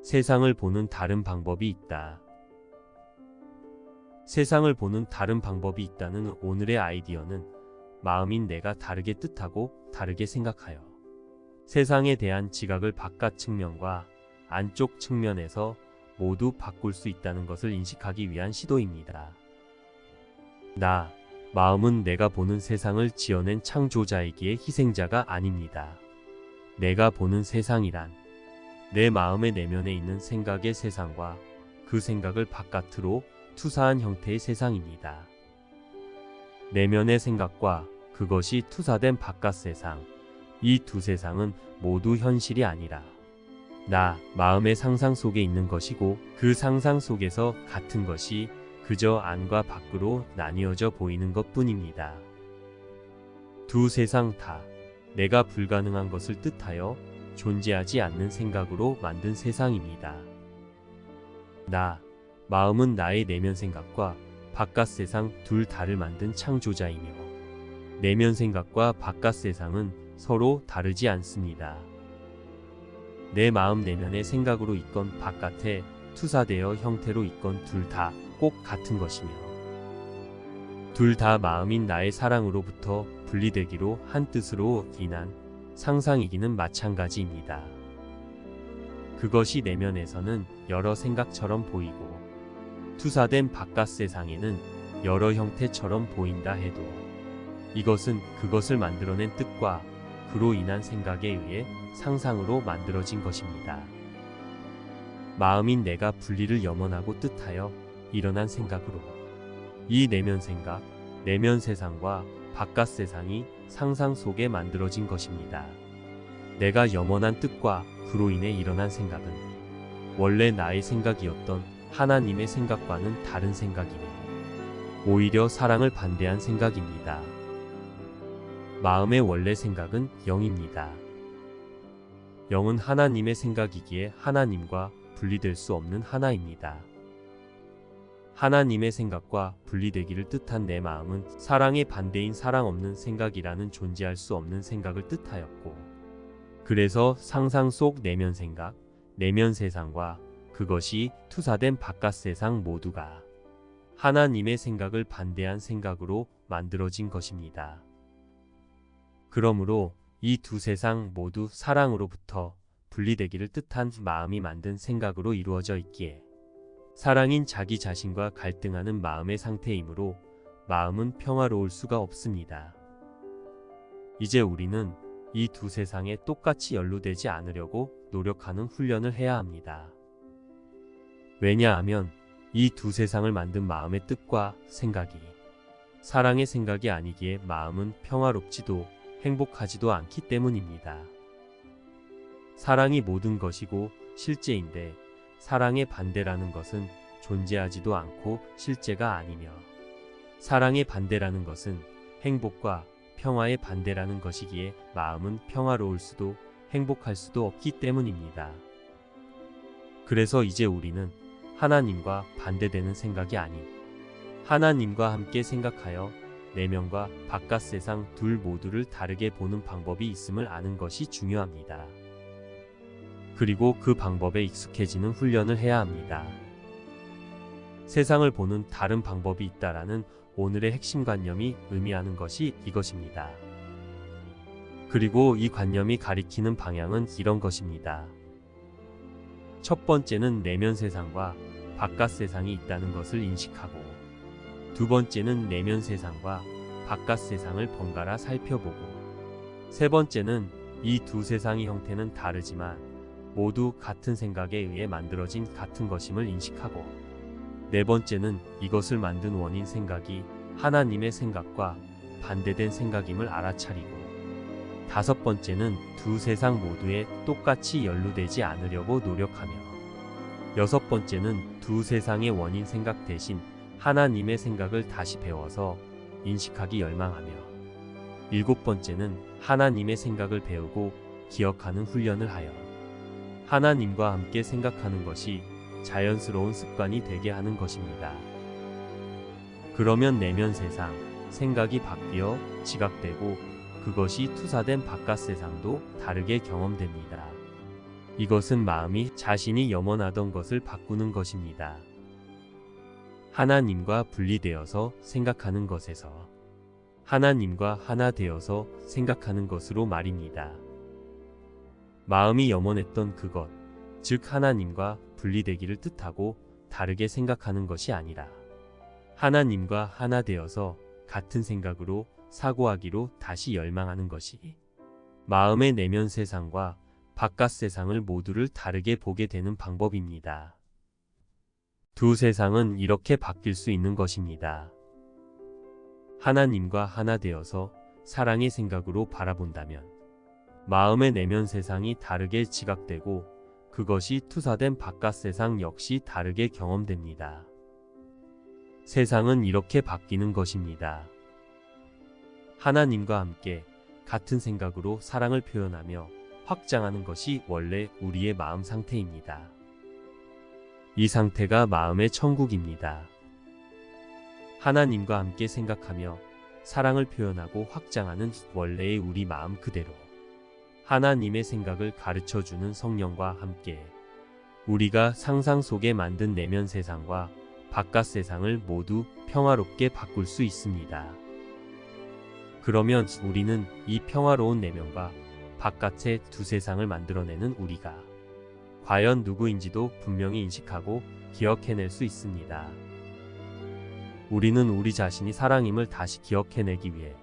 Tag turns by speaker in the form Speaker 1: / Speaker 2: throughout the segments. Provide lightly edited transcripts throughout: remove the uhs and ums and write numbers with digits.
Speaker 1: 세상을 보는 다른 방법이 있다. 세상을 보는 다른 방법이 있다는 오늘의 아이디어는 마음인 내가 다르게 뜻하고 다르게 생각하여 세상에 대한 지각을 바깥 측면과 안쪽 측면에서 모두 바꿀 수 있다는 것을 인식하기 위한 시도입니다. 마음은 내가 보는 세상을 지어낸 창조자이기에 희생자가 아닙니다. 내가 보는 세상이란 내 마음의 내면에 있는 생각의 세상과 그 생각을 바깥으로 투사한 형태의 세상입니다. 내면의 생각과 그것이 투사된 바깥 세상, 이 두 세상은 모두 현실이 아니라 마음의 상상 속에 있는 것이고, 그 상상 속에서 같은 것이 그저 안과 밖으로 나뉘어져 보이는 것 뿐입니다. 두 세상 다 내가 불가능한 것을 뜻하여 존재하지 않는 생각으로 만든 세상입니다. 마음은 나의 내면 생각과 바깥 세상 둘 다를 만든 창조자이며, 내면 생각과 바깥 세상은 서로 다르지 않습니다. 내 마음 내면의 생각으로 있건 바깥에 투사되어 형태로 있건 둘 다 꼭 같은 것이며, 둘 다 마음인 나의 사랑으로부터 분리되기로 한 뜻으로 인한 상상이기는 마찬가지입니다. 그것이 내면에서는 여러 생각처럼 보이고 투사된 바깥 세상에는 여러 형태처럼 보인다 해도, 이것은 그것을 만들어낸 뜻과 그로 인한 생각에 의해 상상으로 만들어진 것입니다. 마음인 내가 분리를 염원하고 뜻하여 일어난 생각으로 이 내면 생각, 내면 세상과 바깥 세상이 상상 속에 만들어진 것입니다. 내가 염원한 뜻과 그로 인해 일어난 생각은 원래 나의 생각이었던 하나님의 생각과는 다른 생각이며, 오히려 사랑을 반대한 생각입니다. 마음의 원래 생각은 영입니다. 영은 하나님의 생각이기에 하나님과 분리될 수 없는 하나입니다. 하나님의 생각과 분리되기를 뜻한 내 마음은 사랑의 반대인 사랑 없는 생각이라는 존재할 수 없는 생각을 뜻하였고, 그래서 상상 속 내면 생각, 내면 세상과 그것이 투사된 바깥 세상 모두가 하나님의 생각을 반대한 생각으로 만들어진 것입니다. 그러므로 이 두 세상 모두 사랑으로부터 분리되기를 뜻한 마음이 만든 생각으로 이루어져 있기에, 사랑인 자기 자신과 갈등하는 마음의 상태이므로 마음은 평화로울 수가 없습니다. 이제 우리는 이 두 세상에 똑같이 연루되지 않으려고 노력하는 훈련을 해야 합니다. 왜냐하면 이 두 세상을 만든 마음의 뜻과 생각이 사랑의 생각이 아니기에 마음은 평화롭지도 행복하지도 않기 때문입니다. 사랑이 모든 것이고 실제인데, 사랑의 반대라는 것은 존재하지도 않고 실제가 아니며, 사랑의 반대라는 것은 행복과 평화의 반대라는 것이기에 마음은 평화로울 수도 행복할 수도 없기 때문입니다. 그래서 이제 우리는 하나님과 반대되는 생각이 아닌 하나님과 함께 생각하여 내면과 바깥 세상 둘 모두를 다르게 보는 방법이 있음을 아는 것이 중요합니다. 그리고 그 방법에 익숙해지는 훈련을 해야 합니다. 세상을 보는 다른 방법이 있다라는 오늘의 핵심 관념이 의미하는 것이 이것입니다. 그리고 이 관념이 가리키는 방향은 이런 것입니다. 첫 번째는 내면 세상과 바깥 세상이 있다는 것을 인식하고, 두 번째는 내면 세상과 바깥 세상을 번갈아 살펴보고, 세 번째는 이 두 세상의 형태는 다르지만 모두 같은 생각에 의해 만들어진 같은 것임을 인식하고, 네 번째는 이것을 만든 원인 생각이 하나님의 생각과 반대된 생각임을 알아차리고, 다섯 번째는 두 세상 모두에 똑같이 연루되지 않으려고 노력하며, 여섯 번째는 두 세상의 원인 생각 대신 하나님의 생각을 다시 배워서 인식하기 열망하며, 일곱 번째는 하나님의 생각을 배우고 기억하는 훈련을 하여 하나님과 함께 생각하는 것이 자연스러운 습관이 되게 하는 것입니다. 그러면 내면 세상, 생각이 바뀌어 지각되고 그것이 투사된 바깥 세상도 다르게 경험됩니다. 이것은 마음이 자신이 염원하던 것을 바꾸는 것입니다. 하나님과 분리되어서 생각하는 것에서 하나님과 하나 되어서 생각하는 것으로 말입니다. 마음이 염원했던 그것, 즉 하나님과 분리되기를 뜻하고 다르게 생각하는 것이 아니라 하나님과 하나 되어서 같은 생각으로 사고하기로 다시 열망하는 것이 마음의 내면 세상과 바깥 세상을 모두를 다르게 보게 되는 방법입니다. 두 세상은 이렇게 바뀔 수 있는 것입니다. 하나님과 하나 되어서 사랑의 생각으로 바라본다면 마음의 내면 세상이 다르게 지각되고 그것이 투사된 바깥 세상 역시 다르게 경험됩니다. 세상은 이렇게 바뀌는 것입니다. 하나님과 함께 같은 생각으로 사랑을 표현하며 확장하는 것이 원래 우리의 마음 상태입니다. 이 상태가 마음의 천국입니다. 하나님과 함께 생각하며 사랑을 표현하고 확장하는 원래의 우리 마음 그대로 하나님의 생각을 가르쳐주는 성령과 함께 우리가 상상 속에 만든 내면 세상과 바깥 세상을 모두 평화롭게 바꿀 수 있습니다. 그러면 우리는 이 평화로운 내면과 바깥의 두 세상을 만들어내는 우리가 과연 누구인지도 분명히 인식하고 기억해낼 수 있습니다. 우리는 우리 자신이 사랑임을 다시 기억해내기 위해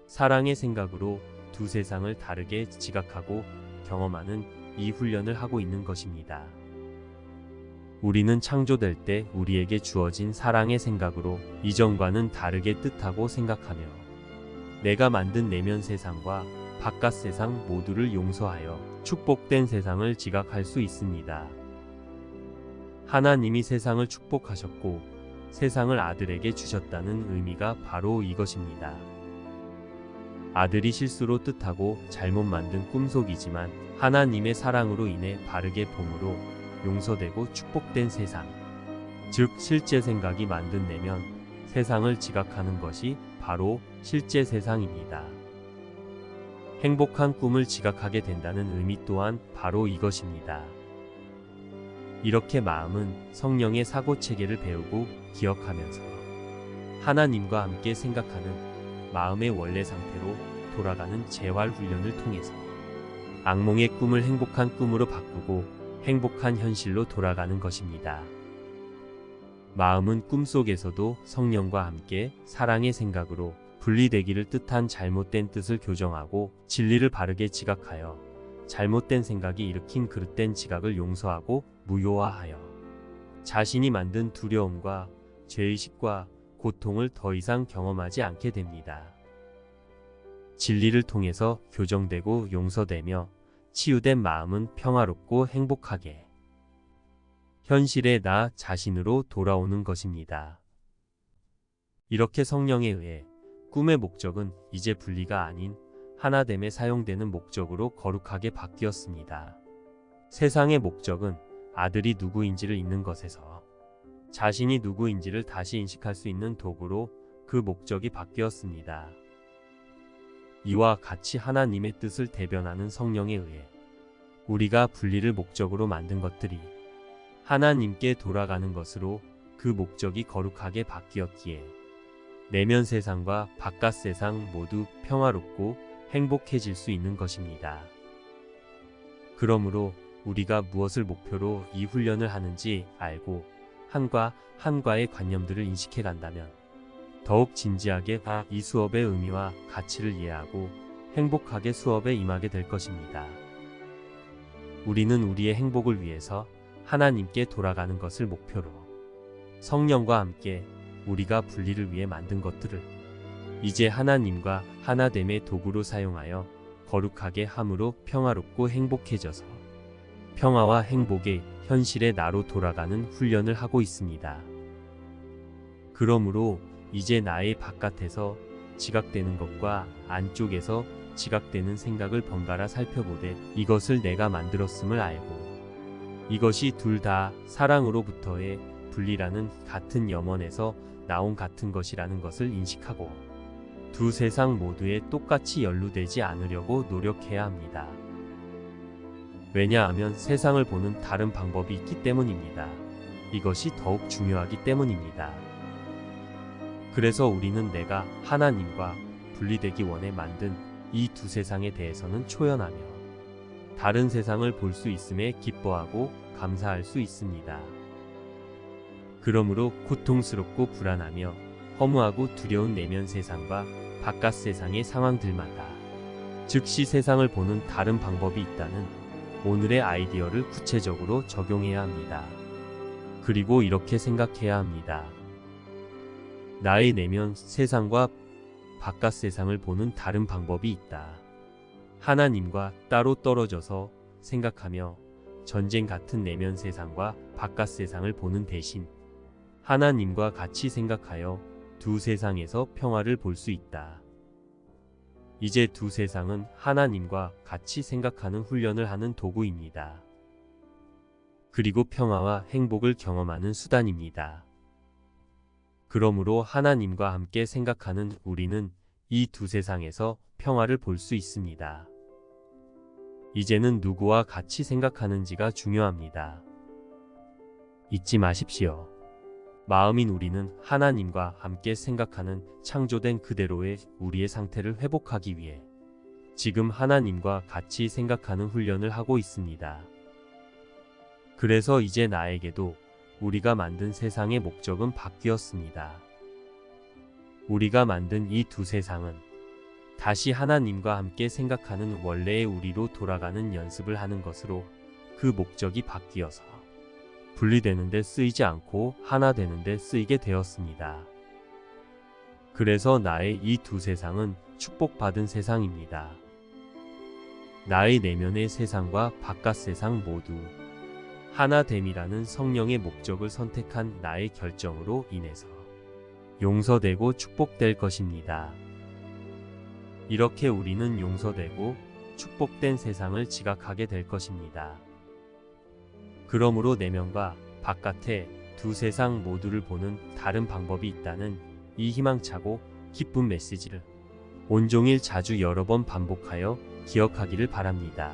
Speaker 1: 사랑의 생각으로 두 세상을 다르게 지각하고 경험하는 이 훈련을 하고 있는 것입니다. 우리는 창조될 때 우리에게 주어진 사랑의 생각으로 이전과는 다르게 뜻하고 생각하며 내가 만든 내면 세상과 바깥 세상 모두를 용서하여 축복된 세상을 지각할 수 있습니다. 하나님이 세상을 축복하셨고 세상을 아들에게 주셨다는 의미가 바로 이것입니다. 아들이 실수로 뜻하고 잘못 만든 꿈속이지만 하나님의 사랑으로 인해 바르게 봄으로 용서되고 축복된 세상, 즉 실제 생각이 만든 내면 세상을 지각하는 것이 바로 실제 세상입니다. 행복한 꿈을 지각하게 된다는 의미 또한 바로 이것입니다. 이렇게 마음은 성령의 사고체계를 배우고 기억하면서 하나님과 함께 생각하는 마음의 원래 상태로 돌아가는 재활 훈련을 통해서 악몽의 꿈을 행복한 꿈으로 바꾸고 행복한 현실로 돌아가는 것입니다. 마음은 꿈속에서도 성령과 함께 사랑의 생각으로 분리되기를 뜻한 잘못된 뜻을 교정하고 진리를 바르게 지각하여 잘못된 생각이 일으킨 그릇된 지각을 용서하고 무효화하여 자신이 만든 두려움과 죄의식과 고통을 더 이상 경험하지 않게 됩니다. 진리를 통해서 교정되고 용서되며 치유된 마음은 평화롭고 행복하게 현실의 나 자신으로 돌아오는 것입니다. 이렇게 성령에 의해 꿈의 목적은 이제 분리가 아닌 하나됨에 사용되는 목적으로 거룩하게 바뀌었습니다. 세상의 목적은 아들이 누구인지를 잊는 것에서 자신이 누구인지를 다시 인식할 수 있는 도구로 그 목적이 바뀌었습니다. 이와 같이 하나님의 뜻을 대변하는 성령에 의해 우리가 분리를 목적으로 만든 것들이 하나님께 돌아가는 것으로 그 목적이 거룩하게 바뀌었기에 내면 세상과 바깥 세상 모두 평화롭고 행복해질 수 있는 것입니다. 그러므로 우리가 무엇을 목표로 이 훈련을 하는지 알고 한과 한과의 관념들을 인식해 간다면 더욱 진지하게 이 수업의 의미와 가치를 이해하고 행복하게 수업에 임하게 될 것입니다. 우리는 우리의 행복을 위해서 하나님께 돌아가는 것을 목표로 성령과 함께 우리가 분리를 위해 만든 것들을 이제 하나님과 하나됨의 도구로 사용하여 거룩하게 함으로 평화롭고 행복해져서 평화와 행복의 현실의 나로 돌아가는 훈련을 하고 있습니다. 그러므로 이제 나의 바깥에서 지각되는 것과 안쪽에서 지각되는 생각을 번갈아 살펴보되 이것을 내가 만들었음을 알고 이것이 둘 다 사랑으로부터의 분리라는 같은 염원에서 나온 같은 것이라는 것을 인식하고 두 세상 모두에 똑같이 연루되지 않으려고 노력해야 합니다. 왜냐하면 세상을 보는 다른 방법이 있기 때문입니다. 이것이 더욱 중요하기 때문입니다. 그래서 우리는 내가 하나님과 분리되기 원해 만든 이 두 세상에 대해서는 초연하며 다른 세상을 볼 수 있음에 기뻐하고 감사할 수 있습니다. 그러므로 고통스럽고 불안하며 허무하고 두려운 내면 세상과 바깥 세상의 상황들마다 즉시 세상을 보는 다른 방법이 있다는 오늘의 아이디어를 구체적으로 적용해야 합니다. 그리고 이렇게 생각해야 합니다. 나의 내면 세상과 바깥 세상을 보는 다른 방법이 있다. 하나님과 따로 떨어져서 생각하며 전쟁 같은 내면 세상과 바깥 세상을 보는 대신 하나님과 같이 생각하여 두 세상에서 평화를 볼 수 있다. 이제 두 세상은 하나님과 같이 생각하는 훈련을 하는 도구입니다. 그리고 평화와 행복을 경험하는 수단입니다. 그러므로 하나님과 함께 생각하는 우리는 이 두 세상에서 평화를 볼 수 있습니다. 이제는 누구와 같이 생각하는지가 중요합니다. 잊지 마십시오. 마음인 우리는 하나님과 함께 생각하는 창조된 그대로의 우리의 상태를 회복하기 위해 지금 하나님과 같이 생각하는 훈련을 하고 있습니다. 그래서 이제 나에게도 우리가 만든 세상의 목적은 바뀌었습니다. 우리가 만든 이 두 세상은 다시 하나님과 함께 생각하는 원래의 우리로 돌아가는 연습을 하는 것으로 그 목적이 바뀌어서 분리되는데 쓰이지 않고 하나 되는데 쓰이게 되었습니다. 그래서 나의 이 두 세상은 축복받은 세상입니다. 나의 내면의 세상과 바깥 세상 모두 하나됨이라는 성령의 목적을 선택한 나의 결정으로 인해서 용서되고 축복될 것입니다. 이렇게 우리는 용서되고 축복된 세상을 지각하게 될 것입니다. 그러므로 내면과 바깥의 두 세상 모두를 보는 다른 방법이 있다는 이 희망차고 기쁜 메시지를 온종일 자주 여러 번 반복하여 기억하기를 바랍니다.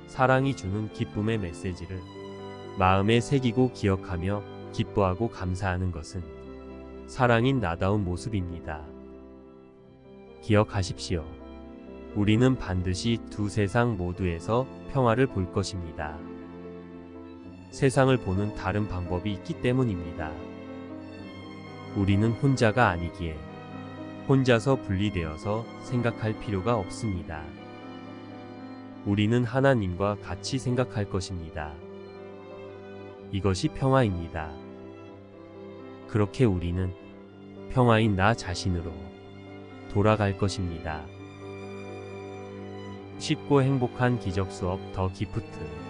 Speaker 1: 사랑이 주는 기쁨의 메시지를 마음에 새기고 기억하며 기뻐하고 감사하는 것은 사랑인 나다운 모습입니다. 기억하십시오. 우리는 반드시 두 세상 모두에서 평화를 볼 것입니다. 세상을 보는 다른 방법이 있기 때문입니다. 우리는 혼자가 아니기에 혼자서 분리되어서 생각할 필요가 없습니다. 우리는 하나님과 같이 생각할 것입니다. 이것이 평화입니다. 그렇게 우리는 평화인 나 자신으로 돌아갈 것입니다. 쉽고 행복한 기적 수업 더 기프트